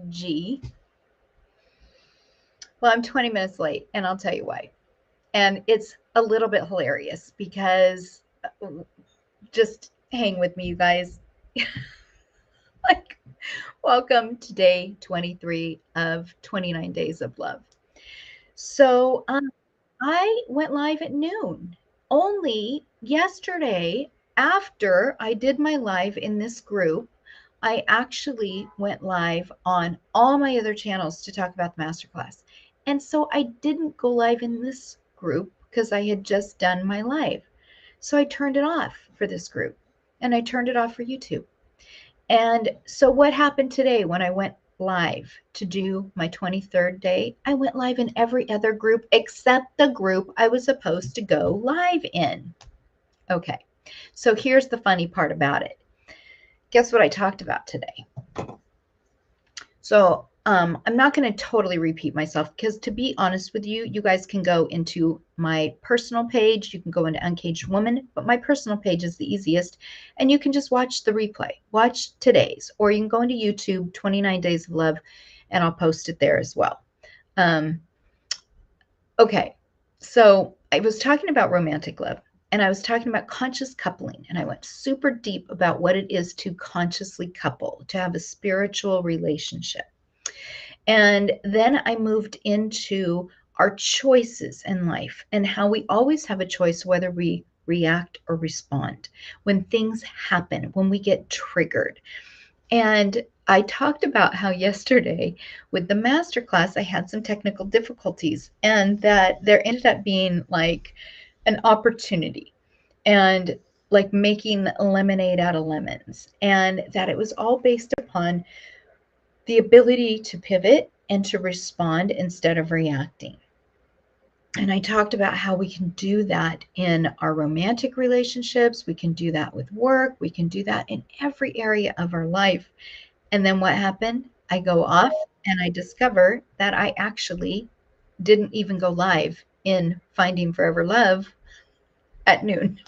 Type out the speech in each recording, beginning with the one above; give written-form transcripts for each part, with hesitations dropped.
G. Well, I'm 20 minutes late, and I'll tell you why. And it's a little bit hilarious because just hang with me, you guys. Like, welcome to day 23 of 29 Days of Love. So, I went live at noon. Only yesterday, after I did my live in this group, I actually went live on all my other channels to talk about the masterclass. And so I didn't go live in this group because I had just done my live. So I turned it off for this group and I turned it off for YouTube. And so what happened today when I went live to do my 23rd day? I went live in every other group except the group I was supposed to go live in. Okay, so here's the funny part about it. Guess what I talked about today? So I'm not going to totally repeat myself because, to be honest with you, you guys can go into my personal page. You can go into Uncaged Woman, but my personal page is the easiest. And you can just watch the replay, watch today's, or you can go into YouTube, 29 Days of Love, and I'll post it there as well. Okay, so I was talking about romantic love. And I was talking about conscious coupling, and I went super deep about what it is to consciously couple, to have a spiritual relationship. And then I moved into our choices in life and how we always have a choice whether we react or respond when things happen, when we get triggered. And I talked about how yesterday with the masterclass, I had some technical difficulties and that there ended up being like an opportunity and like making lemonade out of lemons, and that it was all based upon the ability to pivot and to respond instead of reacting. And I talked about how we can do that in our romantic relationships. We can do that with work. We can do that in every area of our life. And then what happened? I go off and I discover that I actually didn't even go live in Finding Forever Love at noon.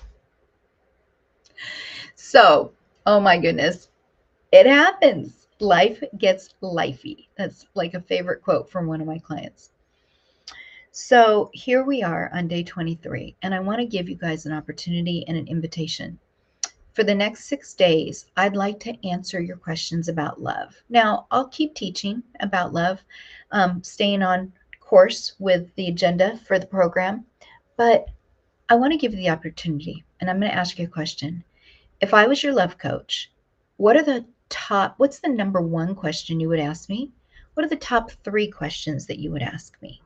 So, oh my goodness, it happens. Life gets lifey. That's like a favorite quote from one of my clients. So here we are on day 23, and I want to give you guys an opportunity and an invitation. For the next 6 days, I'd like to answer your questions about love. Now, I'll keep teaching about love, staying on course with the agenda for the program, but I want to give you the opportunity, and I'm going to ask you a question. If I was your love coach, what's the number one question you would ask me? What are the top 3 questions that you would ask me?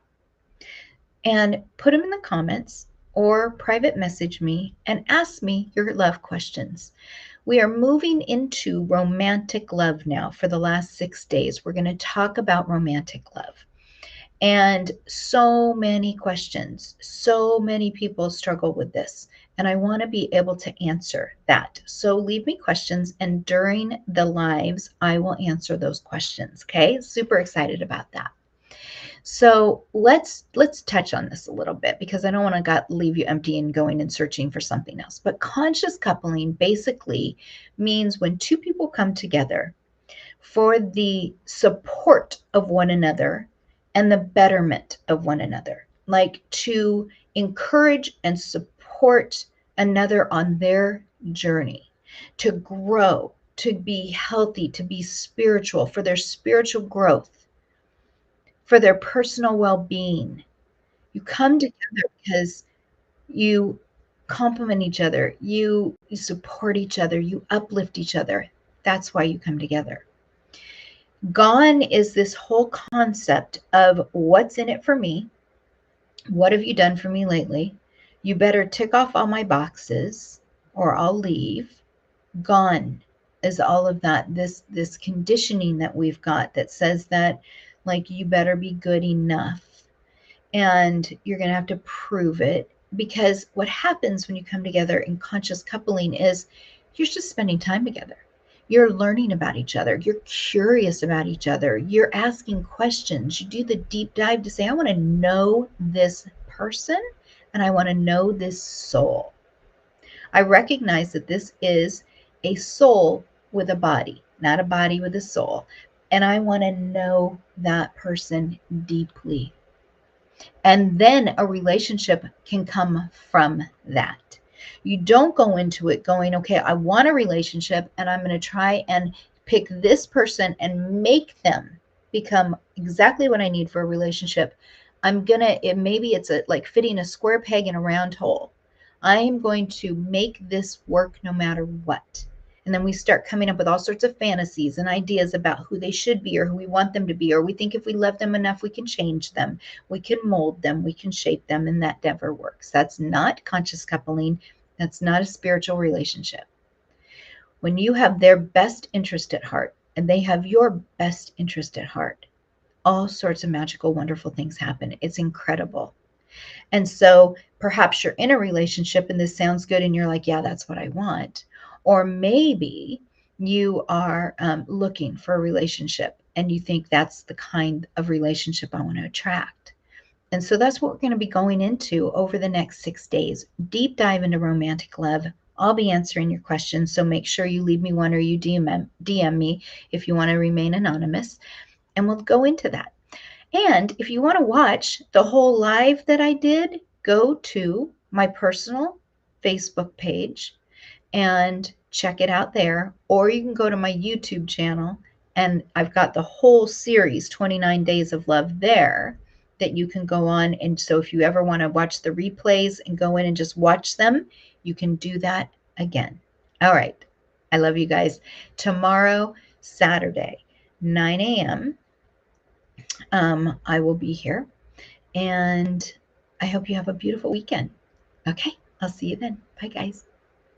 And put them in the comments or private message me and ask me your love questions. We are moving into romantic love now for the last 6 days. We're going to talk about romantic love. And so many questions, so many people struggle with this. And I want to be able to answer that. So leave me questions, and during the lives, I will answer those questions. Okay, super excited about that. So let's touch on this a little bit because I don't want to leave you empty and going and searching for something else. But conscious coupling basically means when two people come together for the support of one another and the betterment of one another, like to encourage and support another on their journey, to grow, to be healthy, to be spiritual, for their spiritual growth, for their personal well-being. You come together because you complement each other, you support each other, you uplift each other. That's why you come together. Gone is this whole concept of what's in it for me. What have you done for me lately? You better tick off all my boxes or I'll leave. Gone is all of that, this conditioning that we've got that says that, like, you better be good enough and you're going to have to prove it. Because what happens when you come together in conscious coupling is you're just spending time together. You're learning about each other. You're curious about each other. You're asking questions. You do the deep dive to say, I want to know this person and I want to know this soul. I recognize that this is a soul with a body, not a body with a soul. and I want to know that person deeply. And then a relationship can come from that. You don't go into it going, okay, I want a relationship and I'm going to try and pick this person and make them become exactly what I need for a relationship. Maybe it's like fitting a square peg in a round hole. I am going to make this work no matter what. And then we start coming up with all sorts of fantasies and ideas about who they should be or who we want them to be, or we think if we love them enough, we can change them, we can mold them, we can shape them, and that never works. That's not conscious coupling. That's not a spiritual relationship. When you have their best interest at heart and they have your best interest at heart, all sorts of magical, wonderful things happen. It's incredible. And so perhaps you're in a relationship and this sounds good and you're like, yeah, that's what I want. Or maybe you are looking for a relationship and you think that's the kind of relationship I want to attract. And so that's what we're going to be going into over the next 6 days. Deep dive into romantic love. I'll be answering your questions, so make sure you leave me one or you DM me if you want to remain anonymous, and we'll go into that. And if you want to watch the whole live that I did, go to my personal Facebook page and check it out there, or you can go to my YouTube channel and I've got the whole series, 29 Days of Love, there that you can go on. And so if you ever want to watch the replays and go in and just watch them, you can do that again. All right. I love you guys. Tomorrow, Saturday, 9 a.m., I will be here. And I hope you have a beautiful weekend. Okay. I'll see you then. Bye, guys.